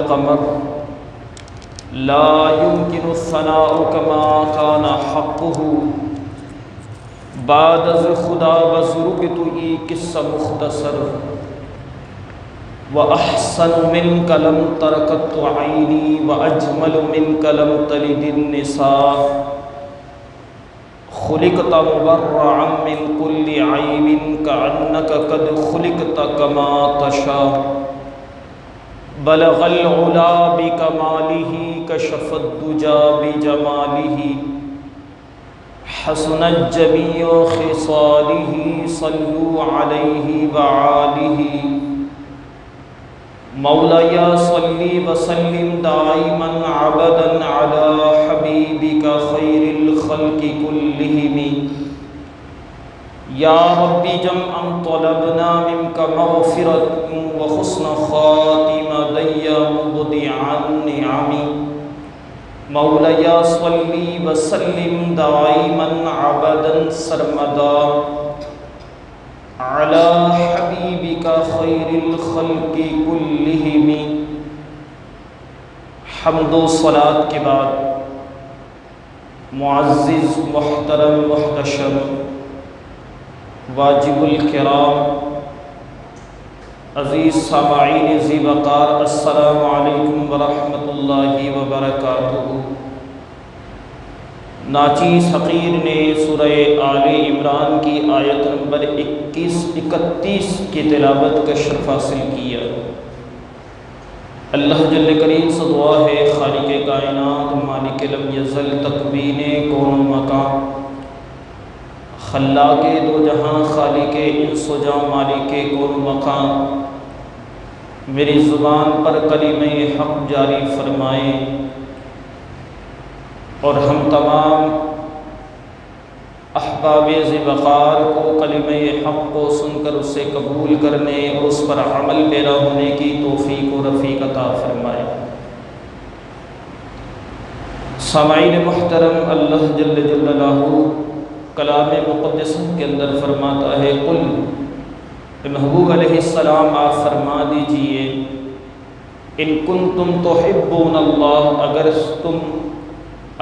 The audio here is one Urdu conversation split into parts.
والقمر لا يمكن الثناء كما كان حقه بعد از خدا بزرگ تو ای قصہ مختصر وأحسن منك لم تركت عيني وأجمل منك لم تلد النساء خلقت مبرعا من كل عيب كأنك قد خلقت كما تشاء بلغ العلا بكماله كشف الدجى بجماله حسنت جميع خصاله صلوا عليه وآله مولاي صل وسلم دائما عبدا على حبيبك خير الخلق كلهم يا رب جمعا طلبنا منك مغفرة وحسن خاتمة يا مبدع النعم مولاي صل وسلم دائما عبدا سرمدا على حبيبك خير الخلق كلهم۔ حمد و صلاة کے بعد معزز محترم محتشم واجب الکرام عزیز سامعین ذی وقار، السلام علیکم ورحمۃ اللہ وبرکاتہ۔ ناچیز حقیر نے سورہ آل عمران کی آیت نمبر 21-31 کی تلاوت کا شرف حاصل کیا۔ اللہ جل کریم سے دعا ہے، خالق کائنات مالک لم یزل تکوین کون و مکان، خلاق دو جہاں خالق انس و جاں مالک کون و مکان، میری زبان پر کلمہ حق جاری فرمائے اور ہم تمام احباب ذی وقار کو کلمہ حق کو سن کر اسے قبول کرنے اور اس پر عمل پیرا ہونے کی توفیق و رفیق عطا فرمائے۔ سامعین محترم، اللہ جل جلالہ کلام مقدس کے اندر فرماتا ہے، قل، محبوب علیہ السلام آپ فرما دیجئے، ان کنتم تحبون اللہ، اگر تم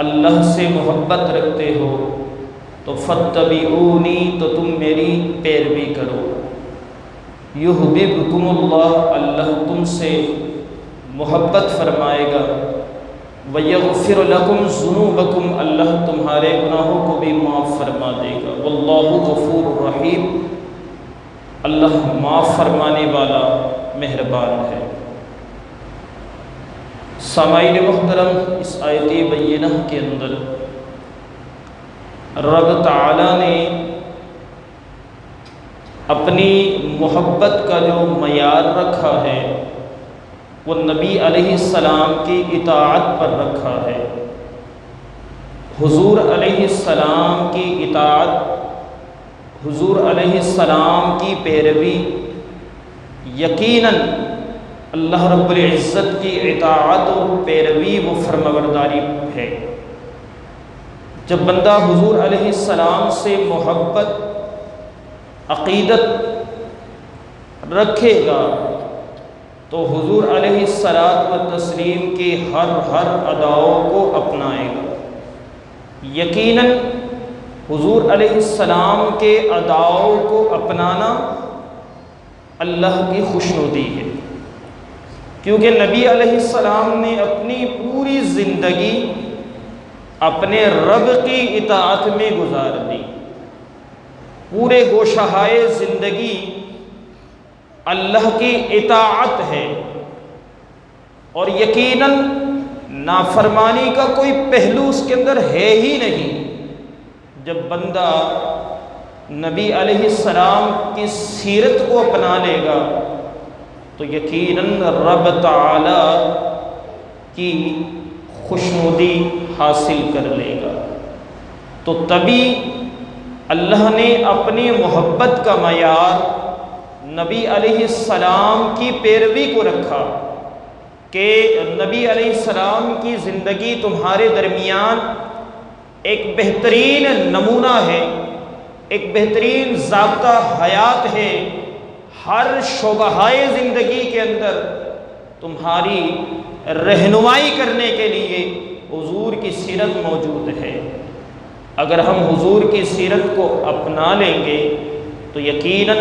اللہ سے محبت رکھتے ہو تو فاتبعونی، تو تم میری پیروی کرو، یحببکم اللہ، اللہ تم سے محبت فرمائے گا، ویغفر لکم ذنوبکم، اللہ تمہارے گناہوں کو بھی معاف فرما دے گا، واللہ غفور رحیم، اللہ معاف فرمانے والا مہربان ہے۔ سامعین محترم، اس آیت بینہ کے اندر رب تعالی نے اپنی محبت کا جو معیار رکھا ہے وہ نبی علیہ السلام کی اطاعت پر رکھا ہے۔ حضور علیہ السلام کی اطاعت، حضور علیہ السلام کی پیروی یقیناً اللہ رب العزت کی اطاعت و پیروی و فرمانبرداری ہے۔ جب بندہ حضور علیہ السلام سے محبت عقیدت رکھے گا تو حضور علیہ السلام کی ہر اداؤں کو اپنائے گا۔ یقیناً حضور علیہ السلام کے اداؤں کو اپنانا اللہ کی خوشنودی ہے، کیونکہ نبی علیہ السلام نے اپنی پوری زندگی اپنے رب کی اطاعت میں گزار دی، پورے گوشہائے زندگی اللہ کی اطاعت ہے، اور یقیناً نافرمانی کا کوئی پہلو اس کے اندر ہے ہی نہیں۔ جب بندہ نبی علیہ السلام کی سیرت کو اپنا لے گا تو یقیناً رب تعالی کی خوشنودی حاصل کر لے گا۔ تو تبھی اللہ نے اپنی محبت کا معیار نبی علیہ السلام کی پیروی کو رکھا کہ نبی علیہ السلام کی زندگی تمہارے درمیان ایک بہترین نمونہ ہے، ایک بہترین ضابطہ حیات ہے۔ ہر شعبۂ زندگی کے اندر تمہاری رہنمائی کرنے کے لیے حضور کی سیرت موجود ہے۔ اگر ہم حضور کی سیرت کو اپنا لیں گے تو یقیناً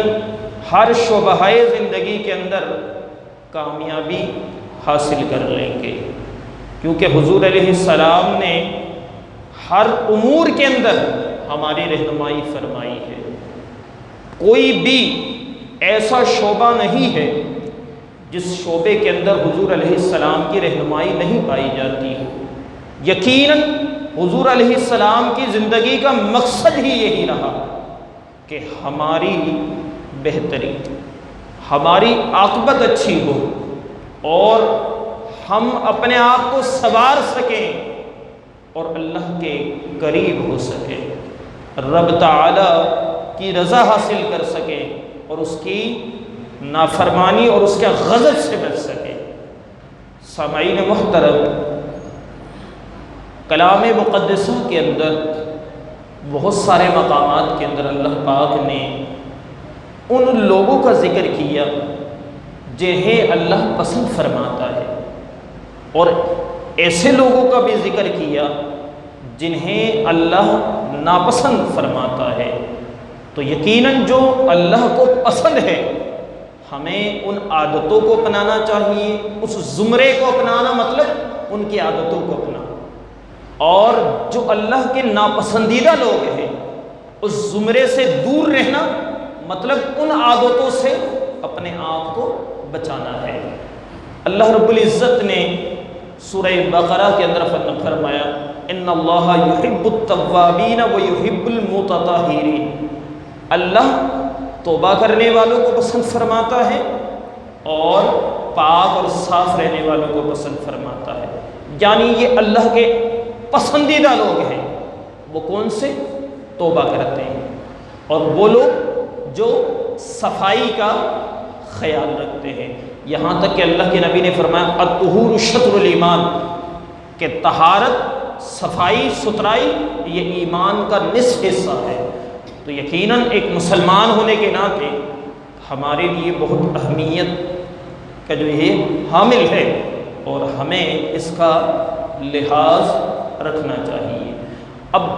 ہر شعبہ زندگی کے اندر کامیابی حاصل کر لیں گے، کیونکہ حضور علیہ السلام نے ہر امور کے اندر ہماری رہنمائی فرمائی ہے۔ کوئی بھی ایسا شعبہ نہیں ہے جس شعبے کے اندر حضور علیہ السلام کی رہنمائی نہیں پائی جاتی ہو۔ یقیناً حضور علیہ السلام کی زندگی کا مقصد ہی یہی رہا کہ ہماری بہتری، ہماری عاقبت اچھی ہو اور ہم اپنے آپ کو سنوار سکیں اور اللہ کے قریب ہو سکے، رب تعالی کی رضا حاصل کر سکے اور اس کی نافرمانی اور اس کے غضب سے بچ سکے۔ سامعین محترم، کلام مقدسہ کے اندر بہت سارے مقامات کے اندر اللہ پاک نے ان لوگوں کا ذکر کیا جنہیں اللہ پسند فرماتا ہے، اور ایسے لوگوں کا بھی ذکر کیا جنہیں اللہ ناپسند فرماتا ہے۔ تو یقیناً جو اللہ کو پسند ہے ہمیں ان عادتوں کو اپنانا چاہیے، اس زمرے کو اپنانا مطلب ان کی عادتوں کو اپنانا، اور جو اللہ کے ناپسندیدہ لوگ ہیں اس زمرے سے دور رہنا مطلب ان عادتوں سے اپنے آپ کو بچانا ہے۔ اللہ رب العزت نے سورہ بقرہ کے اندر فرمایا ان اللہ یحب التوابین ویحب المتطہرین، اللہ توبہ کرنے والوں کو پسند فرماتا ہے اور پاک اور صاف رہنے والوں کو پسند فرماتا ہے۔ یعنی یہ اللہ کے پسندیدہ لوگ ہیں۔ وہ کون سے؟ توبہ کرتے ہیں اور وہ لوگ جو صفائی کا خیال رکھتے ہیں۔ یہاں تک کہ اللہ کے نبی نے فرمایا الطہور شطر الایمان، کہ طہارت، صفائی، ستھرائی یہ ایمان کا نصف حصہ ہے۔ تو یقیناً ایک مسلمان ہونے کے ناطے ہمارے لیے بہت اہمیت کا جو یہ حامل ہے اور ہمیں اس کا لحاظ رکھنا چاہیے۔ اب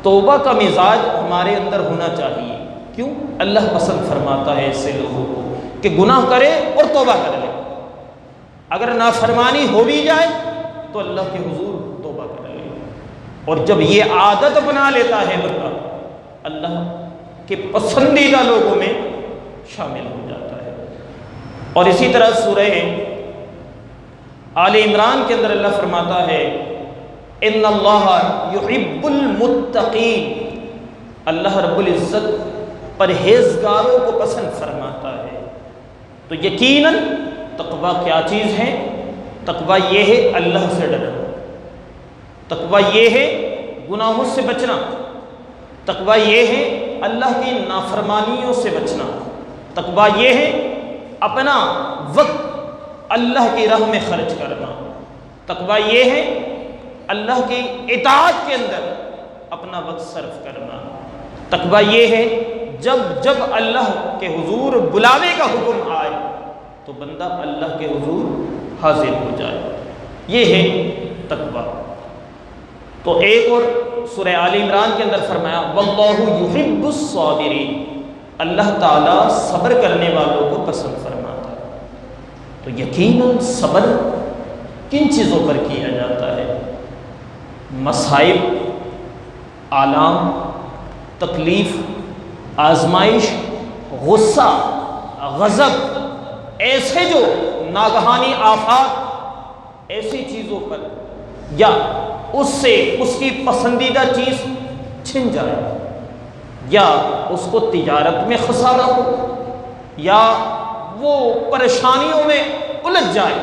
توبہ کا مزاج ہمارے اندر ہونا چاہیے۔ کیوں؟ اللہ پسند فرماتا ہے ایسے لوگوں کو کہ گناہ کرے اور توبہ کر لے، اگر نافرمانی ہو بھی جائے تو اللہ کے حضور توبہ کر لے، اور جب یہ عادت اپنا لیتا ہے بندہ اللہ کے پسندیدہ لوگوں میں شامل ہو جاتا ہے۔ اور اسی طرح سورہ آل عمران کے اندر اللہ فرماتا ہے ان اللہ یحب المتقین، اللہ رب العزت پرہیزگاروں کو پسند فرماتا ہے۔ تو یقیناً تقویٰ کیا چیز ہے؟ تقویٰ یہ ہے اللہ سے ڈرنا، تقویٰ یہ ہے گناہوں سے بچنا، تقویٰ یہ ہے اللہ کی نافرمانیوں سے بچنا، تقویٰ یہ ہے اپنا وقت اللہ کی راہ میں خرچ کرنا، تقویٰ یہ ہے اللہ کی اطاعت کے اندر اپنا وقت صرف کرنا، تقویٰ یہ ہے جب جب اللہ کے حضور بلانے کا حکم آئے تو بندہ اللہ کے حضور حاضر ہو جائے، یہ ہے تقویٰ۔ تو ایک اور سورہ آل عمران کے اندر فرمایا واللہ یحب الصابرین، اللہ تعالیٰ صبر کرنے والوں کو پسند فرماتا ہے۔ تو یقیناً صبر کن چیزوں پر کیا جاتا ہے؟ مصائب، آلام، تکلیف، آزمائش، غصہ، غضب، ایسے جو ناگہانی آفات، ایسی چیزوں پر، یا اس سے اس کی پسندیدہ چیز چھن جائے، یا اس کو تجارت میں خسارہ ہو، یا وہ پریشانیوں میں الجھ جائے،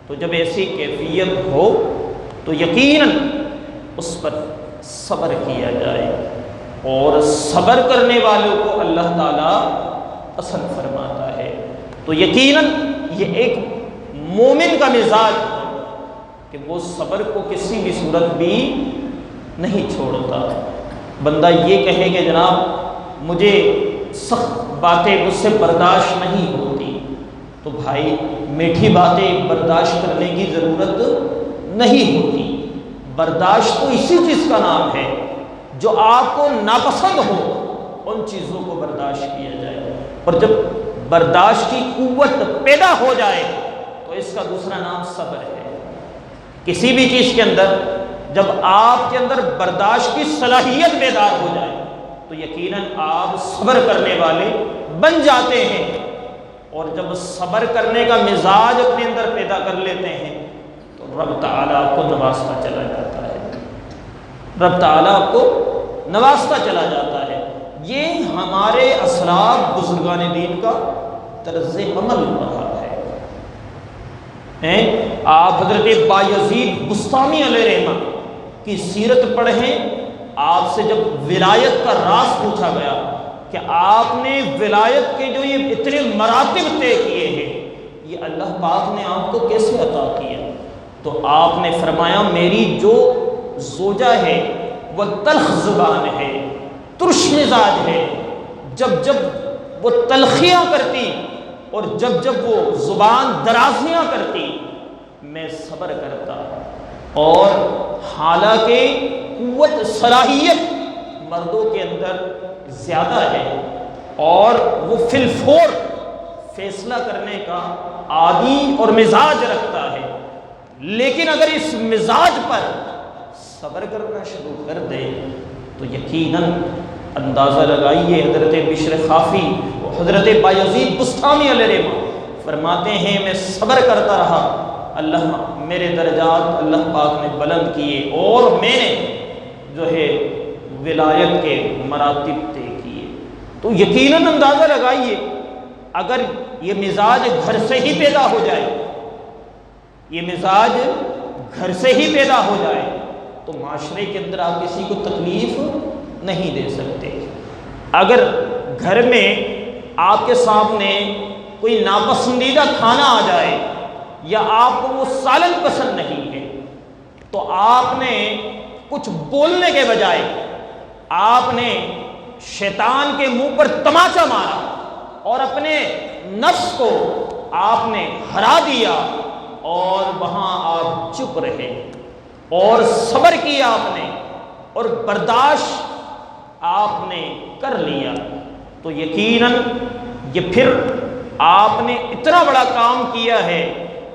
تو جب ایسی کیفیت ہو تو یقیناً اس پر صبر کیا جائے، اور صبر کرنے والوں کو اللہ تعالیٰ پسند فرماتا ہے۔ تو یقیناً یہ ایک مومن کا مزاج کہ وہ صبر کو کسی بھی صورت بھی نہیں چھوڑتا۔ بندہ یہ کہے کہ جناب مجھے سخت باتیں مجھ سے برداشت نہیں ہوتی، تو بھائی میٹھی باتیں برداشت کرنے کی ضرورت نہیں ہوتی۔ برداشت تو اسی چیز کا نام ہے جو آپ کو ناپسند ہو، ان چیزوں کو برداشت کیا جائے، اور جب برداشت کی قوت پیدا ہو جائے تو اس کا دوسرا نام صبر ہے۔ کسی بھی چیز کے اندر جب آپ کے اندر برداشت کی صلاحیت بیدار ہو جائے تو یقیناً آپ صبر کرنے والے بن جاتے ہیں، اور جب صبر کرنے کا مزاج اپنے اندر پیدا کر لیتے ہیں تو رب تعالیٰ آپ کو نوازتا چلا جاتا ہے، رب تعالیٰ آپ کو نوازتا چلا جاتا ہے۔ یہ ہمارے اسلاف بزرگان دین کا طرز عمل رہا ہے۔ آپ حضرت بایزید بستامی علیہ رحمہ کی سیرت پڑھیں، آپ سے جب ولایت کا راز پوچھا گیا کہ آپ نے ولایت کے جو یہ اتنے مراتب طے کیے ہیں، یہ اللہ پاک نے آپ کو کیسے عطا کیا؟ تو آپ نے فرمایا میری جو زوجہ ہے وہ تلخ زبان ہے، ترش مزاج ہے، جب جب وہ تلخیاں کرتی اور جب جب وہ زبان درازیاں کرتی میں صبر کرتا، اور حالانکہ قوت صلاحیت مردوں کے اندر زیادہ ہے اور وہ فی الفور فیصلہ کرنے کا عادی اور مزاج رکھتا ہے، لیکن اگر اس مزاج پر صبر کرنا شروع کر دے تو یقیناً اندازہ لگائیے حضرت بشر خافی و حضرت بایزید بستامی علیہ رحمہ فرماتے ہیں میں صبر کرتا رہا، اللہ میرے درجات اللہ پاک نے بلند کیے اور میں نے جو ہے ولایت کے مراتب طے کیے۔ تو یقیناً اندازہ لگائیے اگر یہ مزاج گھر سے ہی پیدا ہو جائے، یہ مزاج گھر سے ہی پیدا ہو جائے تو معاشرے کے اندر آپ کسی کو تکلیف نہیں دے سکتے۔ اگر گھر میں آپ کے سامنے کوئی ناپسندیدہ کھانا آ جائے یا آپ کو وہ سالن پسند نہیں ہے تو آپ نے کچھ بولنے کے بجائے آپ نے شیطان کے منہ پر تماچا مارا اور اپنے نفس کو آپ نے ہرا دیا، اور وہاں آپ چپ رہے اور صبر کیا آپ نے اور برداشت آپ نے کر لیا، تو یقیناً یہ پھر آپ نے اتنا بڑا کام کیا ہے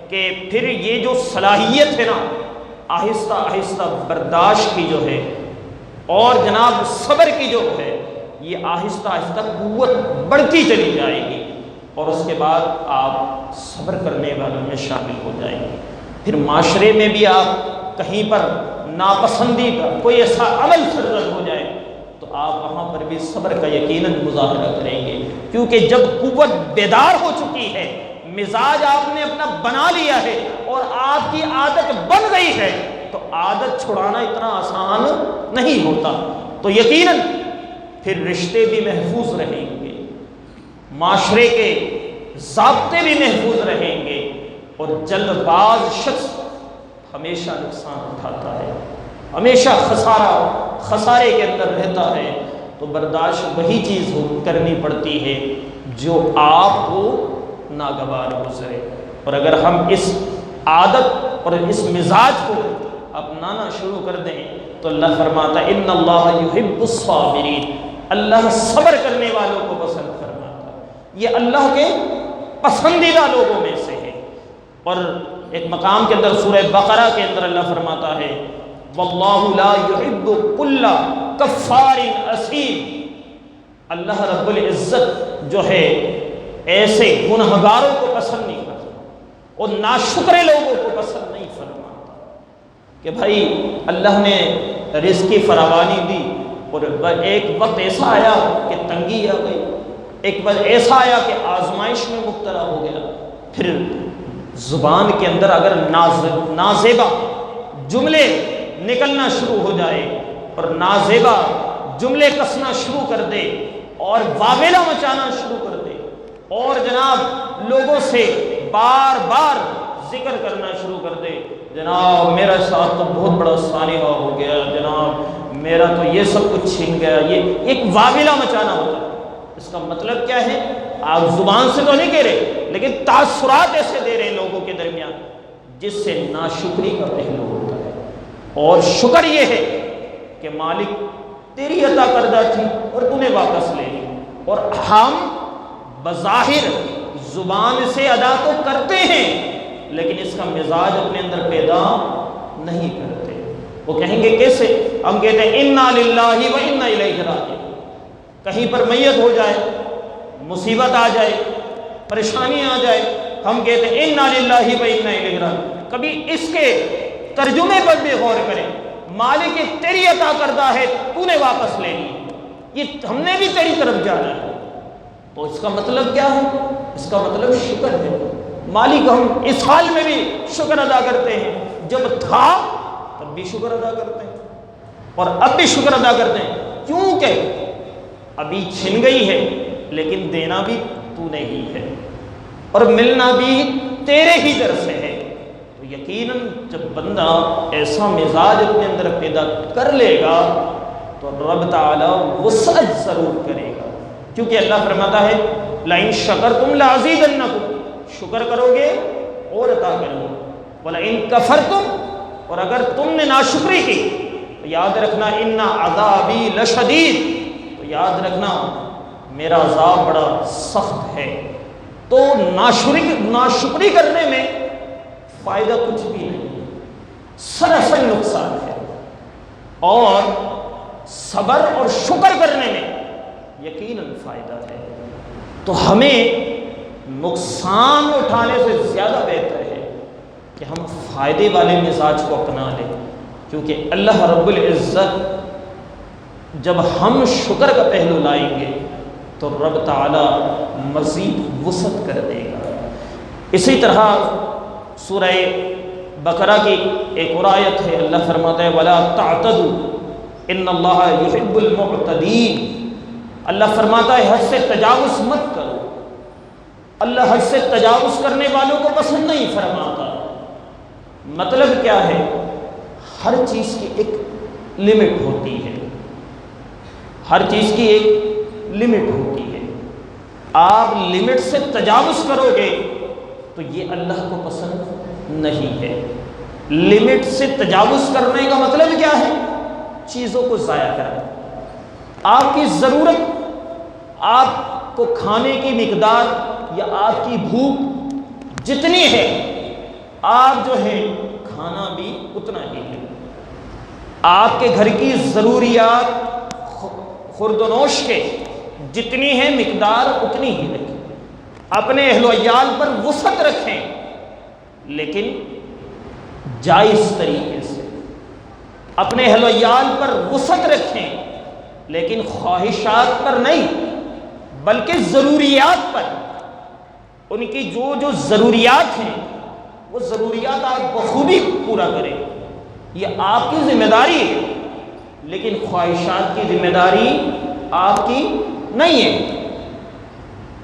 کہ پھر یہ جو صلاحیت ہے نا آہستہ آہستہ برداشت کی جو ہے اور جناب صبر کی جو ہے یہ آہستہ آہستہ قوت بڑھتی چلی جائے گی، اور اس کے بعد آپ صبر کرنے والوں میں شامل ہو جائیں گے۔ پھر معاشرے میں بھی آپ کہیں پر ناپسندیدہ کوئی ایسا عمل سرزد ہو جائے تو آپ وہاں پر بھی صبر کا یقیناً مظاہرہ کریں گے، کیونکہ جب قوت بیدار ہو چکی ہے، مزاج آپ نے اپنا بنا لیا ہے اور آپ کی عادت بن گئی ہے تو عادت چھڑانا اتنا آسان نہیں ہوتا، تو یقیناً پھر رشتے بھی محفوظ رہیں گے، معاشرے کے ضابطے بھی محفوظ رہیں گے، اور جلد باز شخص ہمیشہ نقصان اٹھاتا ہے، ہمیشہ خسارے کے اندر رہتا ہے۔ تو برداشت وہی چیز کرنی پڑتی ہے جو آپ کو ناگوار گزرے، اور اگر ہم اس عادت اور اس مزاج کو اپنانا شروع کر دیں تو اللہ فرماتا ہے ان اللہ یحب الصابرین، اللہ صبر کرنے والوں کو پسند فرماتا ہے، یہ اللہ کے پسندیدہ لوگوں میں سے ہے۔ اور ایک مقام کے اندر سورہ بقرہ کے اندر اللہ فرماتا ہے واللہ لا یحب کل کفار اثیم، اللہ رب العزت جو ہے ایسے گنہگاروں کو پسند نہیں کرتا اور ناشکرے لوگوں کو پسند نہیں فرماتا کہ بھائی اللہ نے رزق کی فراوانی دی اور ایک وقت ایسا آیا کہ تنگی آ گئی، ایک وقت ایسا آیا کہ آزمائش میں مبتلا ہو گیا، پھر زبان کے اندر اگر نازیبا جملے نکلنا شروع ہو جائے اور نازیبا جملے کسنا شروع کر دے اور واویلا مچانا شروع کر دے اور جناب لوگوں سے بار بار ذکر کرنا شروع کر دے، جناب میرا ساتھ تو بہت بڑا سانحہ ہو گیا، جناب میرا تو یہ سب کچھ چھن گیا، یہ ایک واویلا مچانا ہوتا ہے۔ اس کا مطلب کیا ہے؟ آپ زبان سے تو نہیں کہہ رہے لیکن تاثرات ایسے دے رہے ہیں لوگوں کے درمیان جس سے ناشکری کا پہلو ہوتا ہے۔ اور شکر یہ ہے کہ مالک تیری عطا کردہ تھی اور تو نے واپس لے لی، اور ہم بظاہر زبان سے ادا تو کرتے ہیں لیکن اس کا مزاج اپنے اندر پیدا نہیں کرتے۔ وہ کہیں گے کیسے؟ ہم کہتے ہیں انا للہ و انا الیہ راجعون، کہیں پر میت ہو جائے، مصیبت آ جائے، پریشانی آ جائے، ہم کہتے ہیں انا للہ و انا الیہ راجعون۔ کبھی اس کے ترجمے پر بھی غور کریں، مالک تیری عطا کردہ ہے تو نے واپس لے لی، یہ ہم نے بھی تیری طرف جانا ہے، تو اس کا مطلب کیا ہے؟ اس کا مطلب شکر ہے۔ مالک ہم اس حال میں بھی شکر ادا کرتے ہیں، جب تھا تب بھی شکر ادا کرتے ہیں اور اب بھی شکر ادا کرتے ہیں، کیونکہ ابھی چھن گئی ہے لیکن دینا بھی تو نے ہی ہے اور ملنا بھی تیرے ہی در سے ہے۔ تو یقیناً جب بندہ ایسا مزاج اپنے اندر پیدا کر لے گا تو رب تعالیٰ وسعت ضرور کرے گا، کیونکہ اللہ فرماتا ہے لئن شکرتم لازیدنکم، شکر کرو گے اور عطا کروں گا، ولئن کفرتم، اور اگر تم نے ناشکری کی تو یاد رکھنا ان عذابی لشدید، تو یاد رکھنا میرا عذاب بڑا سخت ہے۔ تو ناشکری کرنے میں فائدہ کچھ بھی نہیں، سراسر نقصان ہے، اور صبر اور شکر کرنے میں یقیناً فائدہ ہے۔ تو ہمیں نقصان اٹھانے سے زیادہ بہتر ہے کہ ہم فائدے والے مزاج کو اپنا لیں، کیونکہ اللہ رب العزت جب ہم شکر کا پہلو لائیں گے تو رب تعالیٰ مزید وسعت کر دے گا۔ اسی طرح سورہ بقرہ کی ایک اور آیت ہے، اللہ فرماتا ہے وَلَا تَعْتَدُوا إِنَّ اللَّهَ يُحِبُّ الْمُعْتَدِينَ، اللہ فرماتا ہے حد سے تجاوز مت کرو، اللہ حد سے تجاوز کرنے والوں کو پسند نہیں فرماتا۔ مطلب کیا ہے؟ ہر چیز کی ایک لمٹ ہوتی ہے، ہر چیز کی ایک لمٹ ہوتی ہے، آپ لمٹ سے تجاوز کرو گے تو یہ اللہ کو پسند نہیں ہے۔ لمٹ سے تجاوز کرنے کا مطلب کیا ہے؟ چیزوں کو ضائع کرنا۔ آپ کی ضرورت، آپ کو کھانے کی مقدار یا آپ کی بھوک جتنی ہے، آپ جو ہے کھانا بھی اتنا ہی ہے۔ آپ کے گھر کی ضروریات خورد و نوش کے جتنی ہے مقدار اتنی ہی رکھیں، اپنے اہل و عیال پر وسعت رکھیں لیکن جائز طریقے سے، اپنے اہل و عیال پر وسعت رکھیں لیکن خواہشات پر نہیں بلکہ ضروریات پر، ان کی جو ضروریات ہیں وہ ضروریات آپ بخوبی پورا کریں، یہ آپ کی ذمہ داری ہے، لیکن خواہشات کی ذمہ داری آپ کی نہیں ہے،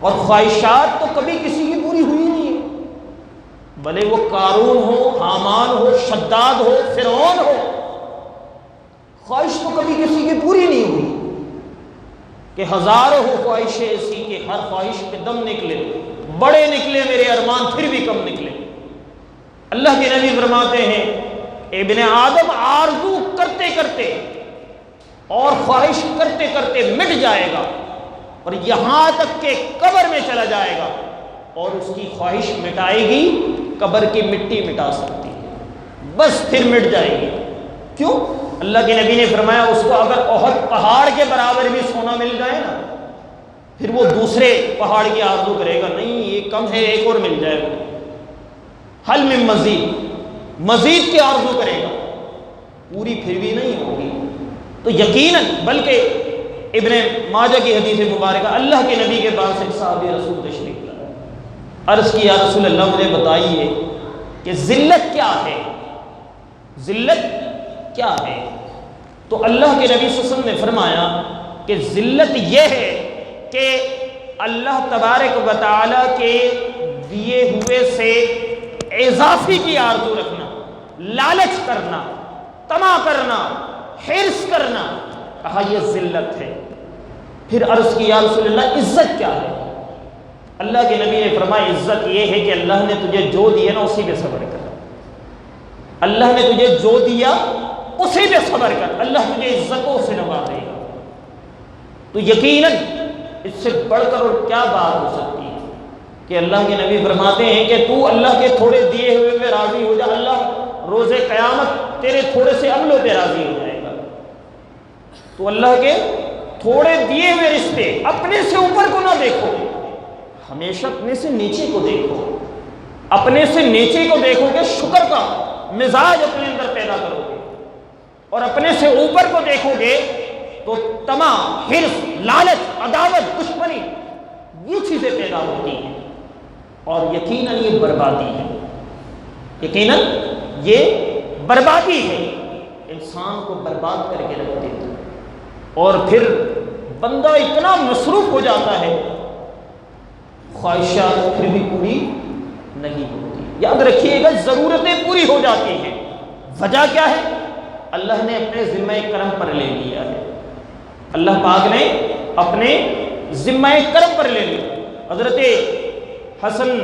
اور خواہشات تو کبھی کسی کی پوری ہوئی نہیں ہے، بھلے وہ قارون ہو، حامان ہو، شداد ہو، فرعون ہو، خواہش تو کبھی کسی کی پوری نہیں ہوئی، کہ ہزاروں ہو خواہشیں ایسی کہ ہر خواہش پہ دم نکلے، بڑے نکلے میرے ارمان پھر بھی کم نکلے۔ اللہ کے نبی فرماتے ہیں ابن آدم آرزو کرتے کرتے اور خواہش کرتے کرتے مٹ جائے گا، اور یہاں تک کہ قبر میں چلا جائے گا، اور اس کی خواہش مٹائے گی قبر کی مٹی مٹا سکتی ہے، بس پھر مٹ جائے گی۔ کیوں؟ اللہ کے نبی نے فرمایا اس کو اگر احد پہاڑ کے برابر بھی سونا مل جائے نا، پھر وہ دوسرے پہاڑ کی آرزو کرے گا، نہیں یہ کم ہے ایک اور مل جائے گا، حل من مزید کی آرزو کرے گا، پوری پھر بھی نہیں ہوگی۔ تو یقیناً، بلکہ ابن ماجہ کی حدیث مبارکہ، اللہ کے نبی کے پاس ایک صحابی رسول تشریف لائے، عرض کی یا رسول اللہ مجھے بتائیے کہ ذلت کیا ہے، ذلت کیا ہے؟ تو اللہ کے نبی صلی اللہ علیہ وسلم نے فرمایا کہ ذلت یہ ہے کہ اللہ تبارک و تعالیٰ کے دیے ہوئے سے اضافی کی آرزو رکھنا، لالچ کرنا، طمع کرنا، حرص کرنا، کہا یہ ذلت ہے۔ پھر عرض کی یا رسول اللہ عزت کیا ہے؟ اللہ کے نبی نے فرمایا عزت یہ ہے کہ اللہ نے تجھے جو دیا نا اسی پہ صبر کر، اللہ نے تجھے جو دیا اسی پہ صبر کر، اللہ تجھے عزتوں سے نوازے گا۔ تو یقیناً اس سے بڑھ کر اور کیا بات ہو سکتی ہے کہ اللہ کے نبی فرماتے ہیں کہ تو اللہ کے تھوڑے دیے ہوئے پہ راضی ہو جا، اللہ روز قیامت تیرے تھوڑے سے عملوں پہ راضی ہو جائے گا۔ تو اللہ کے تھوڑے دیے ہوئے رشتے، اپنے سے اوپر کو نہ دیکھو، ہمیشہ اپنے سے نیچے کو دیکھو، اپنے سے نیچے کو دیکھو گے شکر کا مزاج اپنے اندر پیدا کرو گے، اور اپنے سے اوپر کو دیکھو گے تو تمام حرص، لالچ، عداوت، دشمنی یہ چیزیں پیدا ہوتی ہیں، اور یقیناً یہ بربادی ہے، یقیناً یہ بربادی ہے، انسان کو برباد کر کے رکھ دیتا ہے، اور پھر بندہ اتنا مصروف ہو جاتا ہے، خواہشات پھر بھی پوری نہیں ہوتی۔ یاد رکھیے گا ضرورتیں پوری ہو جاتی ہیں، وجہ کیا ہے؟ اللہ نے اپنے ذمہ کرم پر لے لیا ہے، اللہ پاک نے اپنے ذمہ کرم پر لے لیا۔ حضرت حسن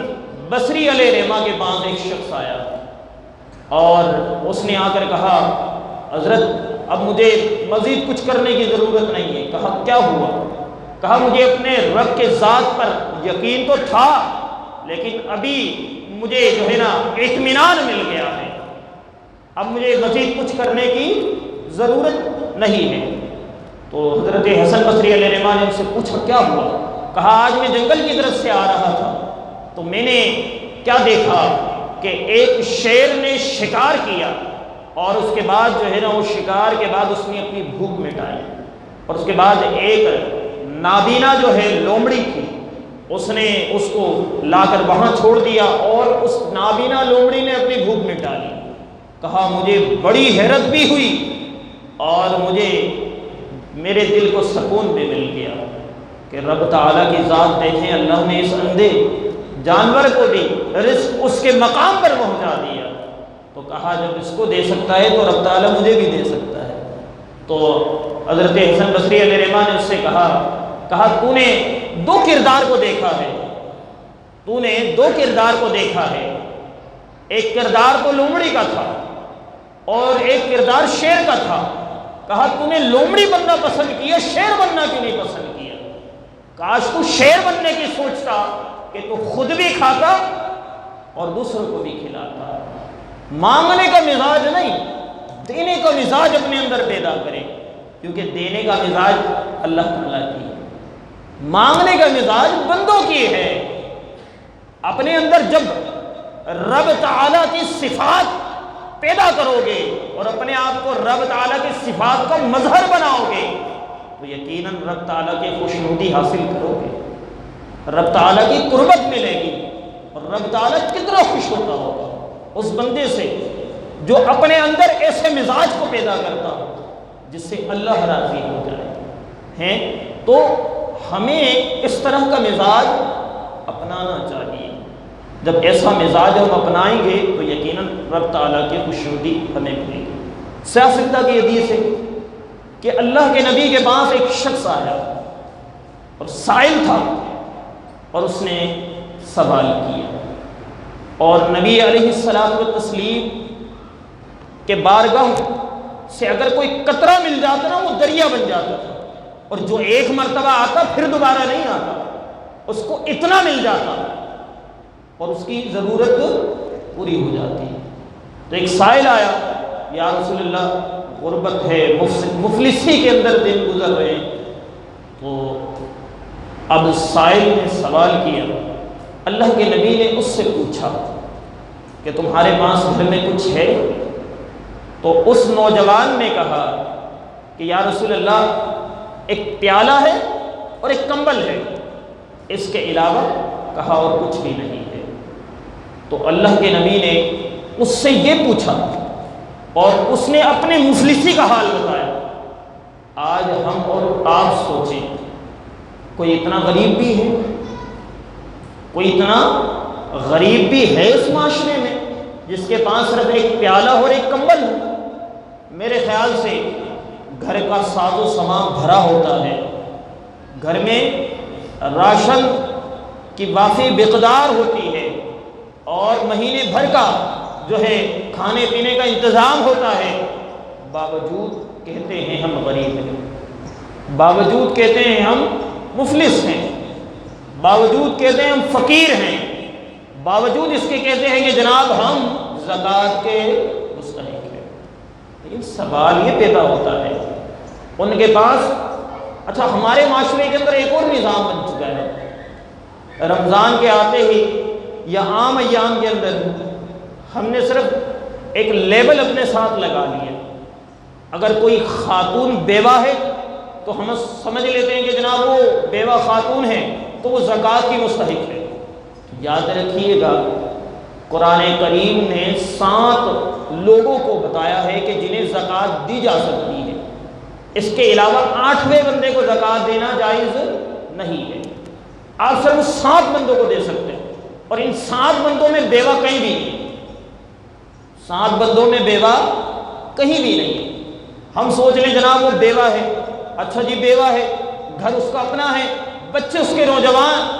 بصری علیہ رحمہ کے پاس ایک شخص آیا اور اس نے آ کر کہا حضرت اب مجھے مزید کچھ کرنے کی ضرورت نہیں ہے۔ کہا کیا ہوا؟ کہا مجھے اپنے رب کے ذات پر یقین تو تھا لیکن ابھی مجھے جو ہے نا اطمینان مل گیا ہے، اب مجھے مزید کچھ کرنے کی ضرورت نہیں ہے۔ تو حضرت حسن بصری علیہ رحمہ نے ان سے پوچھا کیا ہوا؟ کہا آج میں جنگل کی طرف سے آ رہا تھا تو میں نے کیا دیکھا کہ ایک شیر نے شکار کیا، اور اس کے بعد جو ہے نا وہ شکار کے بعد اس نے اپنی بھوک مٹائی، اور اس کے بعد ایک نابینا جو ہے لومڑی تھی اس نے اس کو لا کر وہاں چھوڑ دیا، اور اس نابینا لومڑی نے اپنی بھوک مٹا لی۔ کہا مجھے بڑی حیرت بھی ہوئی اور مجھے میرے دل کو سکون بھی مل گیا کہ رب تعالیٰ کی ذات دیکھیں، اللہ نے اس اندھے جانور کو بھی رزق اس کے مقام پر پہنچا دیا، تو کہا جب اس کو دے سکتا ہے تو رب تعالیٰ مجھے بھی دے سکتا ہے۔ تو حضرت حسن بصری علیہ رحمہ نے اس سے کہا تو نے دو کردار کو دیکھا ہے، تو نے دو کردار کو دیکھا ہے، ایک کردار تو لومڑی کا تھا اور ایک کردار شیر کا تھا۔ کہا تو نے لومڑی بننا پسند کیا، شیر بننا کیوں نہیں پسند کیا؟ کاش تو شیر بننے کی سوچتا کہ تو خود بھی کھاتا اور دوسروں کو بھی کھلاتا۔ مانگنے کا مزاج نہیں، دینے کا مزاج اپنے اندر پیدا کرے، کیونکہ دینے کا مزاج اللہ تعالیٰ کی ہے، مانگنے کا مزاج بندوں کی ہے۔ اپنے اندر جب رب تعالیٰ کی صفات پیدا کرو گے اور اپنے آپ کو رب تعالیٰ کی صفات کا مظہر بناؤ گے تو یقیناً رب تعالیٰ کی خوشنودی حاصل کرو گے، رب تعالیٰ کی قربت ملے گی، اور رب تعالیٰ کتنا خوش ہوتا ہوگا اس بندے سے جو اپنے اندر ایسے مزاج کو پیدا کرتا ہو جس سے اللہ راضی ہو جائے ہیں۔ تو ہمیں اس طرح کا مزاج اپنانا چاہیے، جب ایسا مزاج ہم اپنائیں گے تو یقیناً رب تعالیٰ کی خوشنودی ہمیں ملے گی۔ سیاستہ کی حدیث ہے کہ اللہ کے نبی کے پاس ایک شخص آیا اور سائل تھا، اور اس نے سوال کیا، اور نبی علیہ الصلوۃ والتسلیم کے بارگاہ سے اگر کوئی قطرہ مل جاتا نا وہ دریا بن جاتا تھا، اور جو ایک مرتبہ آتا پھر دوبارہ نہیں آتا، اس کو اتنا مل جاتا اور اس کی ضرورت پوری ہو جاتی۔ تو ایک سائل آیا، یا رسول اللہ غربت ہے، مفلسی کے اندر دن گزر رہے ہیں۔ تو اب سائل نے سوال کیا، اللہ کے نبی نے اس سے پوچھا کہ تمہارے پاس گھر میں کچھ ہے؟ تو اس نوجوان نے کہا کہ یا رسول اللہ ایک پیالہ ہے اور ایک کمبل ہے، اس کے علاوہ کہا اور کچھ بھی نہیں ہے۔ تو اللہ کے نبی نے اس سے یہ پوچھا اور اس نے اپنے مفلسی کا حال بتایا۔ آج ہم اور آپ سوچیں، کوئی اتنا غریب بھی ہے، کوئی اتنا غریب بھی ہے اس معاشرے میں جس کے پاس صرف ایک پیالہ اور ایک کمبل ہو؟ میرے خیال سے گھر کا ساز و سامان بھرا ہوتا ہے، گھر میں راشن کی وافی مقدار ہوتی ہے اور مہینے بھر کا جو ہے کھانے پینے کا انتظام ہوتا ہے، باوجود کہتے ہیں ہم غریب ہیں، باوجود کہتے ہیں ہم مفلس ہیں، باوجود کہتے ہیں ہم فقیر ہیں، باوجود اس کے کہتے ہیں کہ جناب ہم زکوٰۃ کے مستحق ہیں۔ لیکن سوال یہ پیدا ہوتا ہے ان کے پاس، اچھا ہمارے معاشرے کے اندر ایک اور نظام بن چکا ہے، رمضان کے آتے ہی یا عام ایام کے اندر ہم نے صرف ایک لیبل اپنے ساتھ لگا لیا، اگر کوئی خاتون بیوہ ہے تو ہم سمجھ لیتے ہیں کہ جناب وہ بیوہ خاتون ہے تو وہ زکوٰۃ کی مستحق ہے۔ یاد رکھیے گا قرآن کریم نے 7 لوگوں کو بتایا ہے کہ جنہیں زکوٰۃ دی جا سکتی ہے، اس کے علاوہ 8ویں بندے کو زکوٰۃ دینا جائز نہیں ہے۔ آپ صرف 7 بندوں کو دے سکتے ہیں، اور ان 7 بندوں میں بیوہ کہیں بھی نہیں، 7 بندوں میں بیوہ کہیں بھی نہیں۔ ہم سوچ لیں جناب وہ بیوہ ہے، اچھا جی بیوہ ہے، گھر اس کا اپنا ہے، بچے اس کے نوجوان،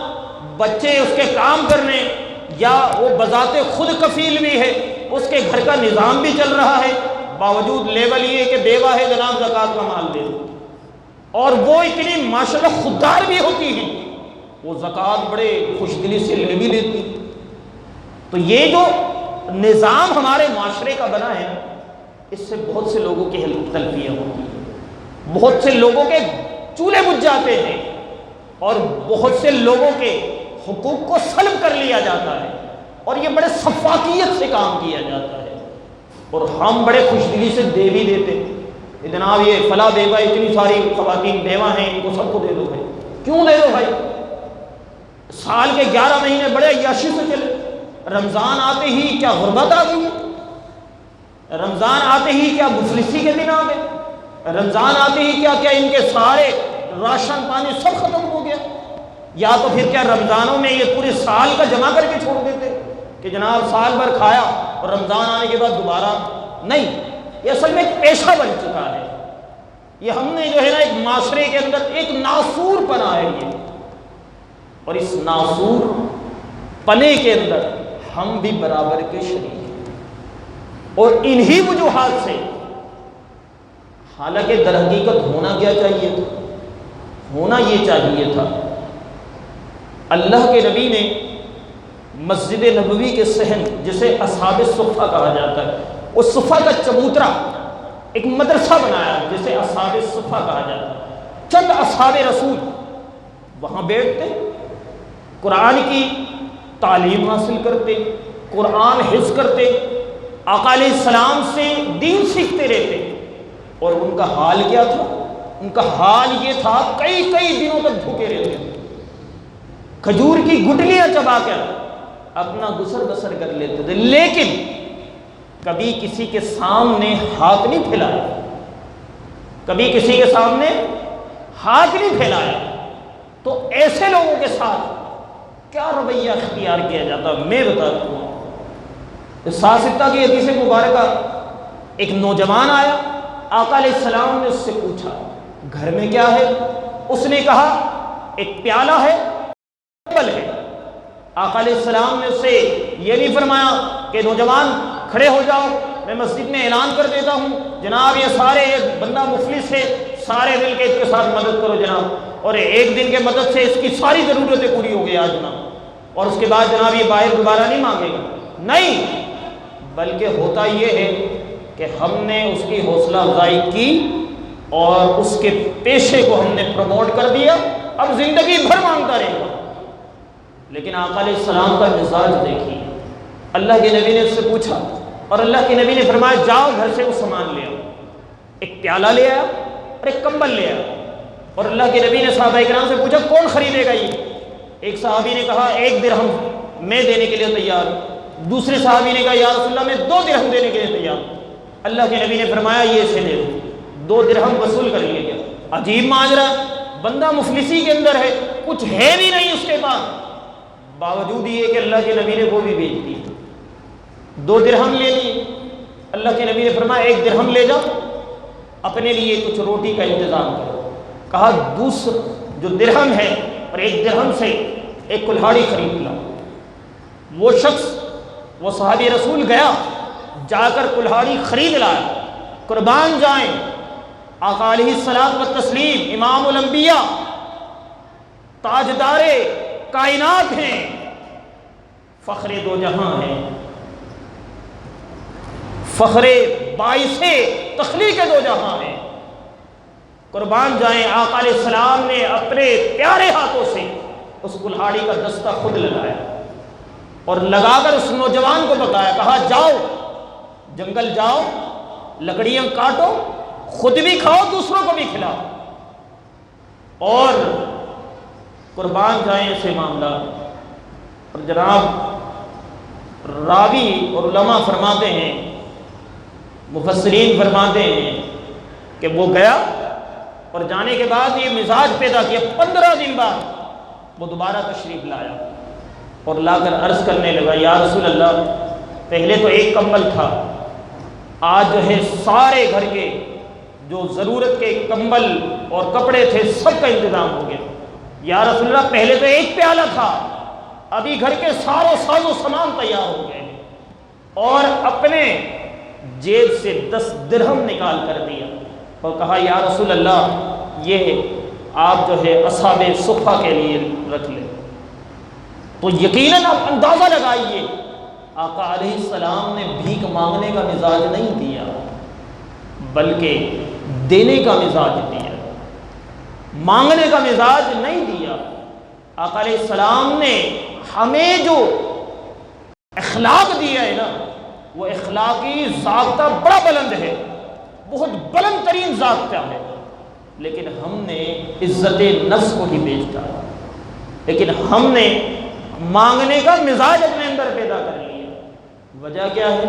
بچے اس کے کام کرنے، یا وہ بذات خود کفیل بھی ہے، اس کے گھر کا نظام بھی چل رہا ہے، باوجود لیبل یہ کہ بیوہ ہے جناب زکوٰۃ کا مال دے دو، اور وہ اتنی ماشاءاللہ خوددار بھی ہوتی ہے، وہ زکوٰۃ بڑے خوش دلی سے لے بھی لیتی۔ تو یہ جو نظام ہمارے معاشرے کا بنا ہے، اس سے بہت سے لوگوں کی تلفیاں ہوتی ہیں، بہت سے لوگوں کے چولہے بجھ جاتے ہیں، اور بہت سے لوگوں کے حقوق کو سلب کر لیا جاتا ہے، اور یہ بڑے شفافیت سے کام کیا جاتا ہے، اور ہم بڑے خوش دلی سے دے بھی دیتے کہ جناب یہ فلاں بیوہ، اتنی ساری خواتین بیوہ ہیں، ان کو سب کو دے دو بھائی۔ کیوں دے دو بھائی؟ سال کے 11 مہینے بڑے عیاشی سے چلے، رمضان آتے ہی کیا غربت آ گئی ہے؟ رمضان آتے ہی کیا مفلسی کے دن آ گئے؟ رمضان آتے ہی کیا ان کے سارے راشن پانی سب ختم ہو گیا؟ یا تو پھر کیا رمضانوں میں یہ پورے سال کا جمع کر کے چھوڑ دیتے کہ جناب سال بھر کھایا اور رمضان آنے کے بعد دوبارہ نہیں؟ یہ اصل میں ایک پیشہ بن چکا ہے، یہ ہم نے جو ہے نا ایک معاشرے کے اندر ایک ناسور پنا ہے یہ، اور اس ناسور پنے کے اندر ہم بھی برابر کے شریک ہیں، اور انہی وجوہات سے، حالانکہ در حقیقت ہونا کیا چاہیے تھا؟ ہونا یہ چاہیے تھا اللہ کے نبی نے مسجد نبوی کے صحن، جسے اصحاب صفہ کہا جاتا ہے، اس صفہ کا چبوترا ایک مدرسہ بنایا جسے اصحاب صفہ کہا جاتا ہے، چند اصحاب رسول وہاں بیٹھتے، قرآن کی تعلیم حاصل کرتے، قرآن حفظ کرتے، آقا علیہ السلام سے دین سیکھتے رہتے، اور ان کا حال کیا تھا؟ ان کا حال یہ تھا کئی دنوں تک بھوکے رہتے، کھجور کی گٹلیاں چبا کر اپنا گزر بسر کر لیتے تھے، لیکن کبھی کسی کے سامنے ہاتھ نہیں پھیلایا، کبھی کسی کے سامنے ہاتھ نہیں پھیلایا۔ تو ایسے لوگوں کے ساتھ کیا رویہ اختیار کیا جاتا میں بتاتا ہوں۔ ساستہ کی حدیث مبارکہ، ایک نوجوان آیا، آقا علیہ السلام نے اس سے پوچھا گھر میں کیا ہے؟ اس نے کہا ایک پیالہ ہے، کمبل ہے۔ آقا علیہ السلام نے اس سے یہ نہیں فرمایا کہ نوجوان کھڑے ہو جاؤ، میں مسجد میں اعلان کر دیتا ہوں جناب یہ سارے بندہ مفلس ہے، سارے مل کے اس کے ساتھ مدد کرو جناب، اور ایک دن کے مدد سے اس کی ساری ضرورتیں پوری ہو گئی آج جناب، اور اس کے بعد جناب یہ باہر دوبارہ نہیں مانگے گا۔ نہیں، بلکہ ہوتا یہ ہے کہ ہم نے اس کی حوصلہ افزائی کی اور اس کے پیشے کو ہم نے پروموٹ کر دیا، اب زندگی بھر مانگتا رہے گا۔ لیکن آقا علیہ السلام کا مزاج دیکھیے، اللہ کے نبی نے اس سے پوچھا اور اللہ کے نبی نے فرمایا جاؤ گھر سے وہ سامان لے آؤ، ایک پیالہ لے آیا اور ایک کمبل لے آیا، اور اللہ کے نبی نے صحابہ کرام سے پوچھا کون خریدے گا یہ؟ ایک صحابی نے کہا 1 درہم میں دینے کے لیے تیار ہوں، دوسرے صحابی نے کہا یا رسول اللہ میں 2 درہم دینے کے لیے تیار ہوں۔ اللہ کے نبی نے فرمایا یہ اسے دے دو، 2 درہم وصول کر لیا گیا۔ عجیب ماجرا، بندہ مفلسی کے اندر ہے، کچھ ہے بھی نہیں اس کے پاس، باوجود یہ کہ اللہ کے نبی نے وہ بھی بیچ دی، 2 درہم لے لیے۔ اللہ کے نبی نے فرمایا 1 درہم لے جاؤ، اپنے لیے کچھ روٹی کا انتظام کرو۔ کہا دوسرا جو درہم ہے اور 1 درہم سے ایک کلہاڑی خرید لا۔ وہ شخص، وہ صحابی رسول گیا، جا کر کلہاڑی خرید لایا۔ قربان جائیں آقا علیہ الصلوۃ والتسلیم، امام الانبیاء، تاجدار کائنات ہیں، فخر دو جہاں ہیں، فخر باعث تخلیق دو جہاں ہیں۔ قربان جائیں آقا علیہ السلام نے اپنے پیارے ہاتھوں سے اس کلہاڑی کا دستہ خود لگایا اور لگا کر اس نوجوان کو بتایا، کہا جاؤ جنگل جاؤ، لکڑیاں کاٹو، خود بھی کھاؤ، دوسروں کو بھی کھلاؤ۔ اور قربان جائیں ایسے معاملات۔ اور جناب راوی اور علماء فرماتے ہیں، مفسرین فرماتے ہیں کہ وہ گیا اور جانے کے بعد یہ مزاج پیدا کیا، 15 دن بعد وہ دوبارہ تشریف لایا اور لا کر عرض کرنے لگا، یا رسول اللہ، پہلے تو ایک کمبل تھا، آج جو ہے سارے گھر کے جو ضرورت کے کمبل اور کپڑے تھے سب کا انتظام ہو گیا۔ یا رسول اللہ، پہلے تو ایک پیالہ تھا، ابھی گھر کے سارے ساز و سامان تیار ہو گئے۔ اور اپنے جیب سے 10 درہم نکال کر دیا اور کہا، یا رسول اللہ، یہ آپ جو ہے اصحاب صفہ کے لیے رکھ لیں۔ تو یقیناً آپ اندازہ لگائیے، آقا علیہ السلام نے بھیک مانگنے کا مزاج نہیں دیا، بلکہ دینے کا مزاج دیا، مانگنے کا مزاج نہیں دیا۔ آقا علیہ السلام نے ہمیں جو اخلاق دیا ہے نا، وہ اخلاقی ضابطہ بڑا بلند ہے، بہت بلند ترین ضابطہ ہے، لیکن ہم نے عزت نفس کو ہی بیچ ڈالا، لیکن ہم نے مانگنے کا مزاج اپنے اندر پیدا کر لیا۔ وجہ کیا ہے؟